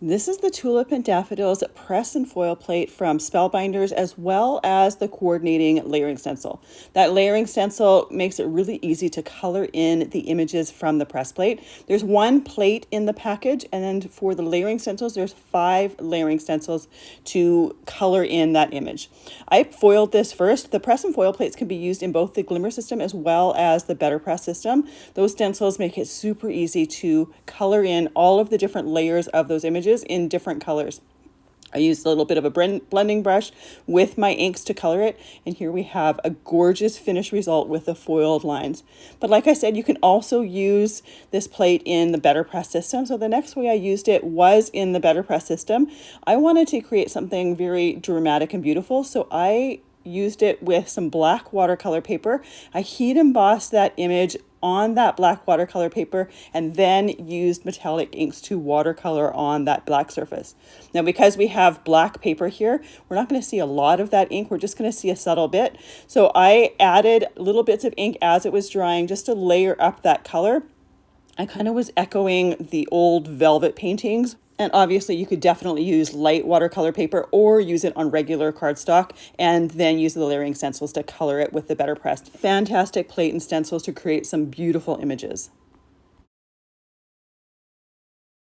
This is the Tulip and Daffodils Press and Foil Plate from Spellbinders, as well as the coordinating layering stencil. That layering stencil makes it really easy to color in the images from the press plate. There's one plate in the package, and then for the layering stencils, there's 5 layering stencils to color in that image. I foiled this first. The press and foil plates can be used in both the Glimmer system as well as the Better Press system. Those stencils make it super easy to color in all of the different layers of those images in different colors. I used a little bit of a blending brush with my inks to color it, and here we have a gorgeous finished result with the foiled lines. But like I said, you can also use this plate in the Better Press system. So the next way I used it was in the Better Press system. I wanted to create something very dramatic and beautiful, so I used it with some black watercolor paper. I heat embossed that image on that black watercolor paper and then used metallic inks to watercolor on that black surface. Now, because we have black paper here, we're not going to see a lot of that ink. We're just going to see a subtle bit. So I added little bits of ink as it was drying just to layer up that color. I kind of was echoing the old velvet paintings. And obviously you could definitely use light watercolor paper or use it on regular cardstock and then use the layering stencils to color it with the Better Pressed. Fantastic plate and stencils to create some beautiful images.